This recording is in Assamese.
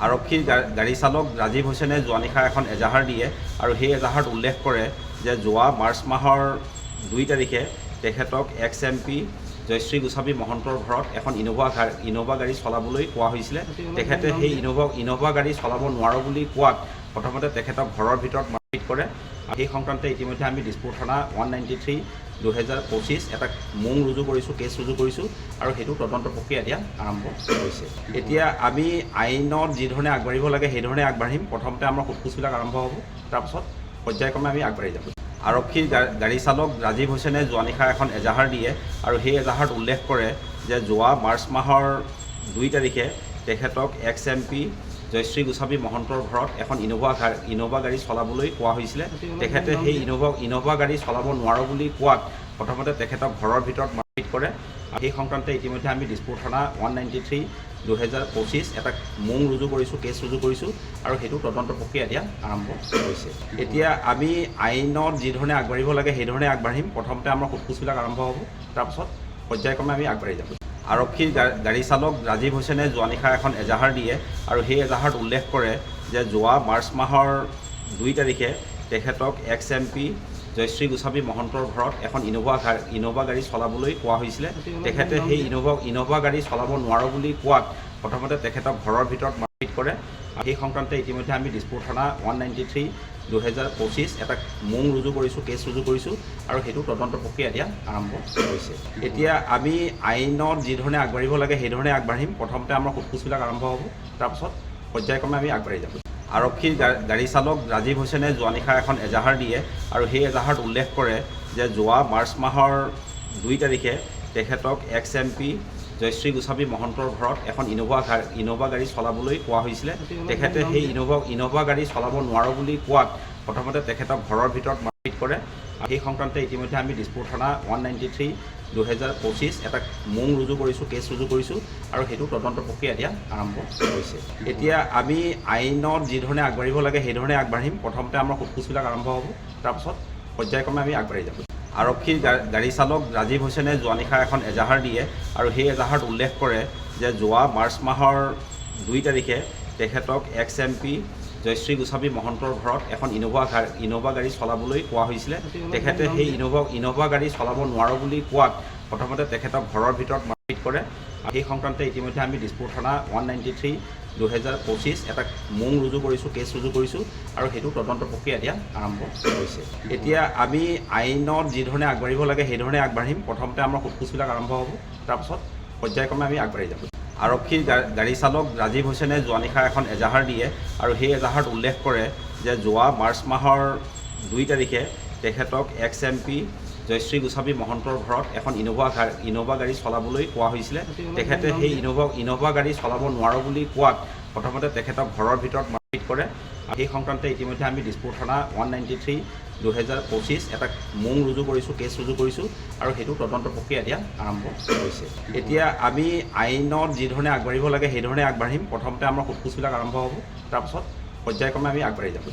আৰক্ষীৰ গাড়ী চালক ৰাজীৱ হুছেইনে যোৱা নিশা এখন এজাহাৰ দিয়ে আৰু সেই এজাহাৰত উল্লেখ কৰে যে যোৱা মাৰ্চ মাহৰ 2 তাৰিখে তেখেতক এক্স MP জয়শ্ৰী গোস্বামী মহন্তৰ ঘৰত এখন ইনোভা গাড়ী চলাবলৈ কোৱা হৈছিলে। তেখেতে সেই ইনোভা গাড়ী চলাব নোৱাৰো বুলি কোৱাত প্ৰথমতে তেখেতক ঘৰৰ ভিতৰত মাৰপিট কৰে। সেই সংক্ৰান্তে ইতিমধ্যে আমি দিছপুৰ থানা 193/2025 এটা মোং ৰুজু কৰিছোঁ, কেছ ৰুজু কৰিছোঁ আৰু সেইটো তদন্ত প্ৰক্ৰিয়া এতিয়া আৰম্ভ হৈছে। এতিয়া আমি আইনত যি ধৰণে আগবাঢ়িব লাগে সেই ধৰণে আগবাঢ়িম। প্ৰথমতে আমাৰ সোধপোছবিলাক আৰম্ভ হ'ব, তাৰপিছত পৰ্যায়ক্ৰমে আমি আগবাঢ়ি যাম। আৰক্ষীৰ গাড়ী চালক ৰাজীৱ হুছেইনে যোৱা নিশা এখন এজাহাৰ দিয়ে আৰু সেই এজাহাৰত উল্লেখ কৰে যে যোৱা মাৰ্চ মাহৰ 2 তাৰিখে তেখেতক এক্স MP জয়শ্ৰী গোস্বামী মহন্তৰ ঘৰত এখন ইনোভা গাড়ী চলাবলৈ কোৱা হৈছিলে। তেখেতে সেই ইনোভা গাড়ী চলাব নোৱাৰো বুলি কোৱাত প্ৰথমতে তেখেতক ঘৰৰ ভিতৰত মাৰপিট কৰে। সেই সংক্ৰান্তে ইতিমধ্যে আমি দিছপুৰ থানা 193/2025 এটা মোং ৰুজু কৰিছোঁ, কেছ ৰুজু কৰিছোঁ আৰু সেইটো তদন্ত প্ৰক্ৰিয়া এতিয়া আৰম্ভ হৈছে। এতিয়া আমি আইনত যি ধৰণে আগবাঢ়িব লাগে সেই ধৰণে আগবাঢ়িম। প্ৰথমতে আমাৰ সোধপোছবিলাক আৰম্ভ হ'ব, তাৰপিছত পৰ্যায়ক্ৰমে আমি আগবাঢ়ি যাম। আৰক্ষীৰ গাড়ী চালক ৰাজীৱ হুছেইনে যোৱা নিশা এখন এজাহাৰ দিয়ে আৰু সেই এজাহাৰত উল্লেখ কৰে যে যোৱা মাৰ্চ মাহৰ 2 তাৰিখে তেখেতক এক্স MP জয়শ্ৰী গোস্বামী মহন্তৰ ঘৰত এখন ইনোভা গাড়ী চলাবলৈ কোৱা হৈছিলে। তেখেতে সেই ইনোভা গাড়ী চলাব নোৱাৰো বুলি কোৱাত প্ৰথমতে তেখেতক ঘৰৰ ভিতৰত মাৰপিট কৰে। সেই সংক্ৰান্তে ইতিমধ্যে আমি দিছপুৰ থানা 193/2025 এটা মোং ৰুজু কৰিছোঁ, কেছ ৰুজু কৰিছোঁ আৰু সেইটো তদন্ত প্ৰক্ৰিয়া এতিয়া আৰম্ভ হৈছে। এতিয়া আমি আইনত যি ধৰণে আগবাঢ়িব লাগে সেই ধৰণে আগবাঢ়িম। প্ৰথমতে আমাৰ সোধপোছবিলাক আৰম্ভ হ'ব, তাৰপিছত পৰ্যায়ক্ৰমে আমি আগবাঢ়ি যাম। আৰক্ষীৰ গাড়ী চালক ৰাজীৱ হুছেইনে যোৱা নিশা এখন এজাহাৰ দিয়ে আৰু সেই এজাহাৰত উল্লেখ কৰে যে যোৱা মাৰ্চ মাহৰ 2 তাৰিখে তেখেতক এক্স MP জয়শ্ৰী গোস্বামী মহন্তৰ ঘৰত এখন ইনোভা গাড়ী চলাবলৈ কোৱা হৈছিলে। তেখেতে সেই ইনোভা গাড়ী চলাব নোৱাৰো বুলি কোৱাত প্ৰথমতে তেখেতক ঘৰৰ ভিতৰত মাৰপিট কৰে। সেই সংক্ৰান্তে ইতিমধ্যে আমি দিছপুৰ থানা 193/2025 এটা মোং ৰুজু কৰিছোঁ, কেছ ৰুজু কৰিছোঁ আৰু সেইটো তদন্ত প্ৰক্ৰিয়া এতিয়া আৰম্ভ হৈছে। এতিয়া আমি আইনত যি ধৰণে আগবাঢ়িব লাগে সেই ধৰণে আগবাঢ়িম। প্ৰথমতে আমাৰ সোধপোছবিলাক আৰম্ভ হ'ব, তাৰপিছত পৰ্যায়ক্ৰমে আমি আগবাঢ়ি যাম। আৰক্ষীৰ গাড়ী চালক ৰাজীৱ হুছেইনে যোৱা নিশা এখন এজাহাৰ দিয়ে আৰু সেই এজাহাৰত উল্লেখ কৰে যে যোৱা মাৰ্চ মাহৰ 2 তাৰিখে তেখেতক এক্স MP জয়শ্ৰী গোস্বামী মহন্তৰ ঘৰত এখন ইনোভা গাড়ী চলাবলৈ কোৱা হৈছিলে। তেখেতে সেই ইনোভা গাড়ী চলাব নোৱাৰো বুলি কোৱাত প্ৰথমতে তেখেতক ঘৰৰ ভিতৰত মাৰপিট কৰে। সেই সংক্ৰান্তে ইতিমধ্যে আমি দিছপুৰ থানা 193/2025 এটা মোং ৰুজু কৰিছোঁ, কেছ ৰুজু কৰিছোঁ আৰু সেইটো তদন্ত প্ৰক্ৰিয়া এতিয়া আৰম্ভ হৈছে। এতিয়া আমি আইনত যি ধৰণে আগবাঢ়িব লাগে সেই ধৰণে আগবাঢ়িম। প্ৰথমতে আমাৰ সোধপোছবিলাক আৰম্ভ হ'ব, তাৰপিছত পৰ্যায়ক্ৰমে আমি আগবাঢ়ি যাম। আৰক্ষীৰ গাড়ী চালক ৰাজীৱ হুছেইনে যোৱা নিশা এখন এজাহাৰ দিয়ে আৰু সেই এজাহাৰত উল্লেখ কৰে যে যোৱা মাৰ্চ মাহৰ 2 তাৰিখে তেখেতক এক্স MP জয়শ্ৰী গোস্বামী মহন্তৰ ঘৰত এখন ইনোভা গাড়ী চলাবলৈ কোৱা হৈছিলে। তেখেতে সেই ইনোভা গাড়ী চলাব নোৱাৰো বুলি কোৱাত প্ৰথমতে তেখেতক ঘৰৰ ভিতৰত মাৰপিট কৰে। সেই সংক্ৰান্তে ইতিমধ্যে আমি দিছপুৰ থানা 193/2025 এটা মোং ৰুজু কৰিছোঁ, কেছ ৰুজু কৰিছোঁ আৰু সেইটো তদন্ত প্ৰক্ৰিয়া এতিয়া আৰম্ভ হৈছে। এতিয়া আমি আইনত যি ধৰণে আগবাঢ়িব লাগে সেই ধৰণে আগবাঢ়িম। প্ৰথমতে আমাৰ সোধপোছবিলাক আৰম্ভ হ'ব, তাৰপিছত পৰ্যায়ক্ৰমে আমি আগবাঢ়ি যাম।